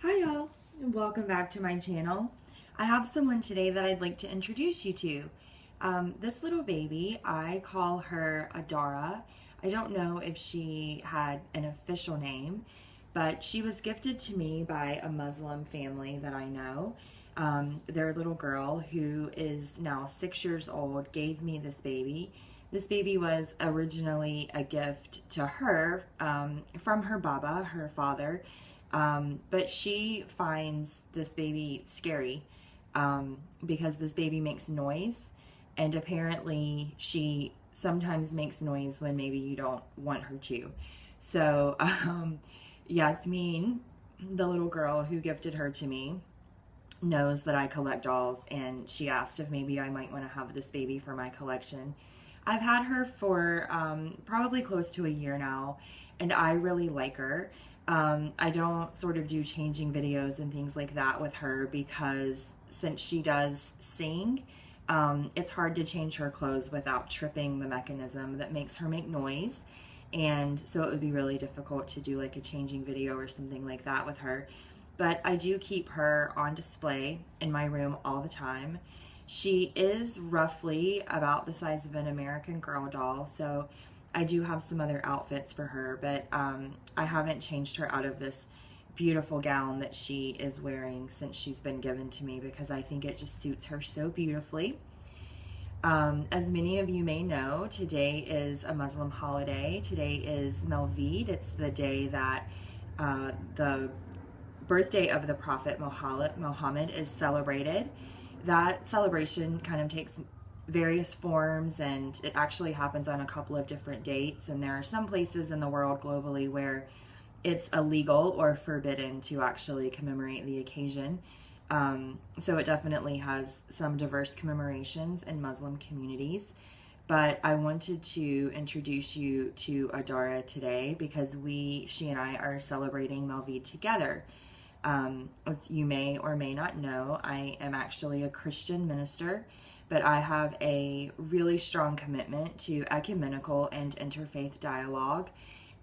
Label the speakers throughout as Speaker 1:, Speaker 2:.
Speaker 1: Hi y'all, and welcome back to my channel. I have someone today that I'd like to introduce you to. This little baby, I call her Adara. I don't know if she had an official name, but she was gifted to me by a Muslim family that I know. Their little girl, who is now 6 years old, gave me this baby. This baby was originally a gift to her from her Baba, her father. But she finds this baby scary because this baby makes noise, and apparently she sometimes makes noise when maybe you don't want her to. So, Yasmin, the little girl who gifted her to me, knows that I collect dolls, and she asked if maybe I might want to have this baby for my collection. I've had her for probably close to a year now, and I really like her. I don't sort of do changing videos and things like that with her because since she does sing, it's hard to change her clothes without tripping the mechanism that makes her make noise. And so it would be really difficult to do like a changing video or something like that with her. But I do keep her on display in my room all the time. She is roughly about the size of an American Girl doll, so I do have some other outfits for her, but I haven't changed her out of this beautiful gown that she is wearing since she's been given to me because I think it just suits her so beautifully. As many of you may know, today is a Muslim holiday. Today is Melvid. It's the day that the birthday of the Prophet Muhammad is celebrated. That celebration kind of takes various forms, and it actually happens on a couple of different dates, and there are some places in the world globally where it's illegal or forbidden to actually commemorate the occasion. So it definitely has some diverse commemorations in Muslim communities. But I wanted to introduce you to Adara today because she and I are celebrating Melvid together. As you may or may not know, I am actually a Christian minister, but I have a really strong commitment to ecumenical and interfaith dialogue.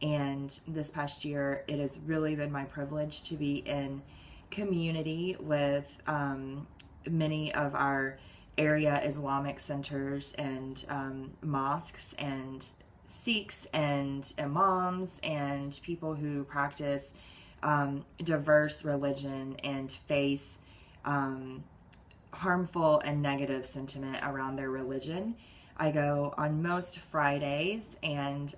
Speaker 1: And this past year, it has really been my privilege to be in community with many of our area Islamic centers and mosques and Sikhs and imams and people who practice diverse religion and face harmful and negative sentiment around their religion. I go on most Fridays and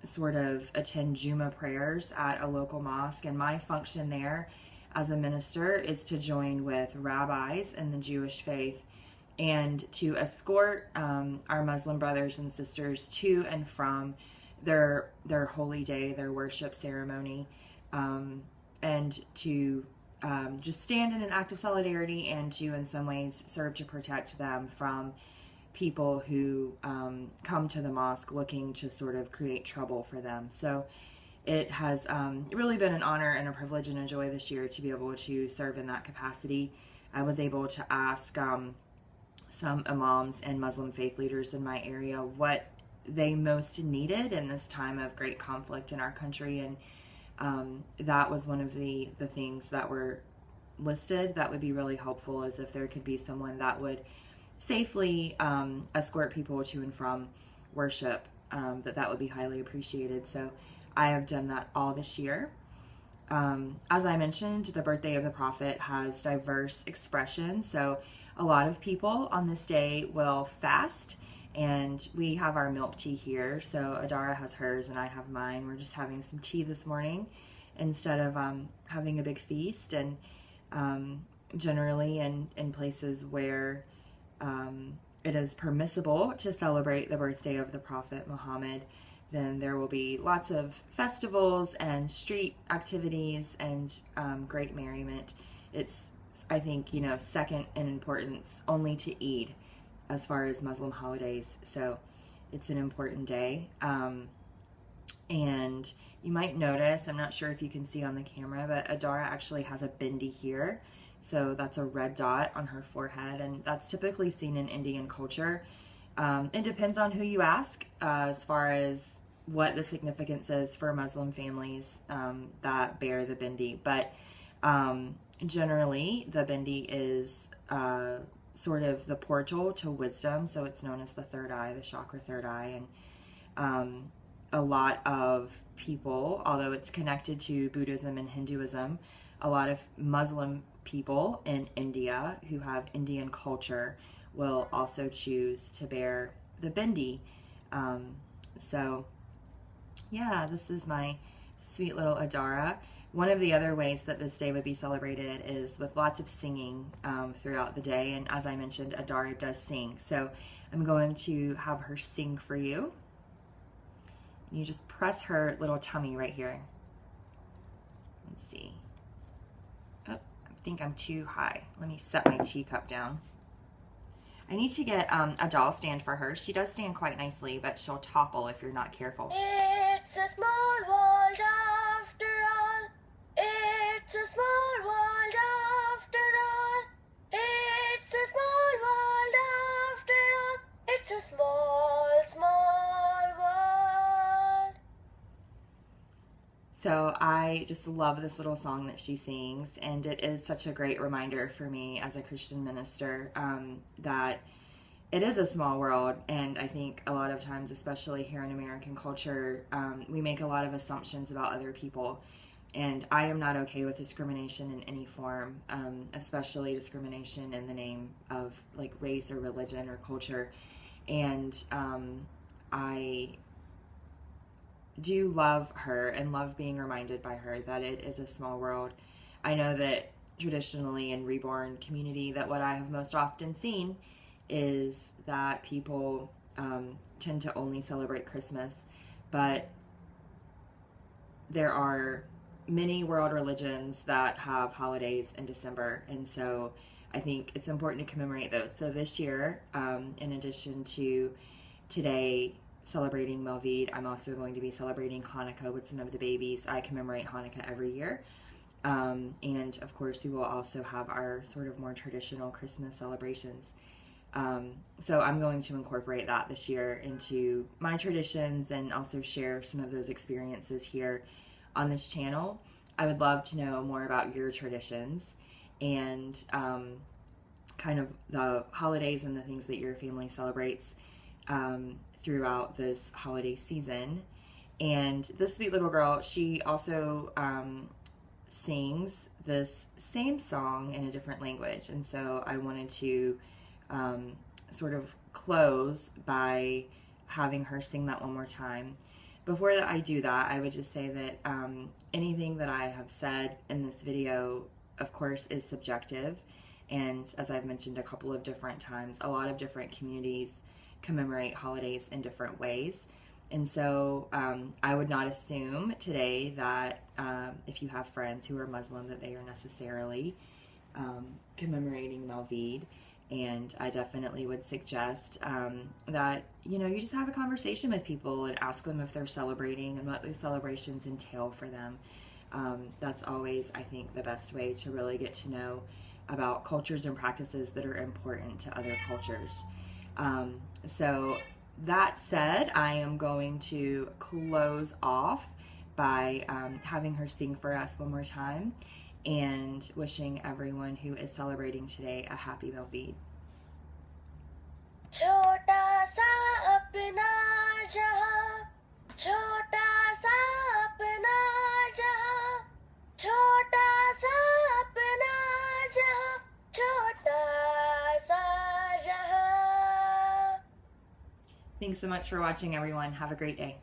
Speaker 1: sort of attend Juma prayers at a local mosque, and my function there as a minister is to join with rabbis in the Jewish faith and to escort our Muslim brothers and sisters to and from their holy day, their worship ceremony, and to just stand in an act of solidarity and to, in some ways, serve to protect them from people who come to the mosque looking to sort of create trouble for them. So it has really been an honor and a privilege and a joy this year to be able to serve in that capacity. I was able to ask some imams and Muslim faith leaders in my area what they most needed in this time of great conflict in our country, and that was one of the things that were listed that would be really helpful, is if there could be someone that would safely escort people to and from worship, that would be highly appreciated. So I have done that all this year. As I mentioned, the birthday of the Prophet has diverse expressions, so a lot of people on this day will fast, and we have our milk tea here. So Adara has hers and I have mine. We're just having some tea this morning instead of having a big feast. And generally in places where it is permissible to celebrate the birthday of the Prophet Muhammad, then there will be lots of festivals and street activities and great merriment. It's, I think, second in importance only to Eid as far as Muslim holidays. So it's an important day. And you might notice, I'm not sure if you can see on the camera, but Adara actually has a bindi here. So that's a red dot on her forehead, and that's typically seen in Indian culture. It depends on who you ask as far as what the significance is for Muslim families that bear the bindi. But Generally, the bindi is sort of the portal to wisdom, so it's known as the third eye, the chakra third eye, and a lot of people, although it's connected to Buddhism and Hinduism, a lot of Muslim people in India who have Indian culture will also choose to bear the bindi. So yeah, this is my sweet little Adara. One of the other ways that this day would be celebrated is with lots of singing throughout the day. And as I mentioned, Adara does sing. So I'm going to have her sing for you. You just press her little tummy right here. Let's see. Oh, I think I'm too high. Let me set my teacup down. I need to get a doll stand for her. She does stand quite nicely, but she'll topple if you're not careful.
Speaker 2: It's a small world after all. It's a small world after all. It's a small world after all. It's a small, small world.
Speaker 1: So I just love this little song that she sings, and it is such a great reminder for me as a Christian minister that it is a small world. And I think a lot of times, especially here in American culture, we make a lot of assumptions about other people. And I am not okay with discrimination in any form, especially discrimination in the name of like race or religion or culture. And I do love her and love being reminded by her that it is a small world. I know that traditionally in Reborn community that what I have most often seen is that people tend to only celebrate Christmas, but there are many world religions that have holidays in December, and so I think it's important to commemorate those. So this year, in addition to today celebrating Melvid, I'm also going to be celebrating Hanukkah with some of the babies. I commemorate Hanukkah every year. And of course, we will also have our sort of more traditional Christmas celebrations. So I'm going to incorporate that this year into my traditions and also share some of those experiences here on this channel. I would love to know more about your traditions and kind of the holidays and the things that your family celebrates throughout this holiday season. And this sweet little girl, she also sings this same song in a different language, and so I wanted to sort of close by having her sing that one more time. Before I do that, I would just say that anything that I have said in this video, of course, is subjective, and as I've mentioned a couple of different times, a lot of different communities commemorate holidays in different ways. And so I would not assume today that if you have friends who are Muslim that they are necessarily commemorating Melvid. And I definitely would suggest that, you know, you just have a conversation with people and ask them if they're celebrating and what those celebrations entail for them. That's always, I think, the best way to really get to know about cultures and practices that are important to other cultures. So that said, I am going to close off by having her sing for us one more time and wishing everyone who is celebrating today a happy Melvid.
Speaker 2: Chota sa apna jahan, chota sa apna jahan, chota sa apna jahan, chota sa jahan.
Speaker 1: Thanks so much for watching, everyone. Have a great day.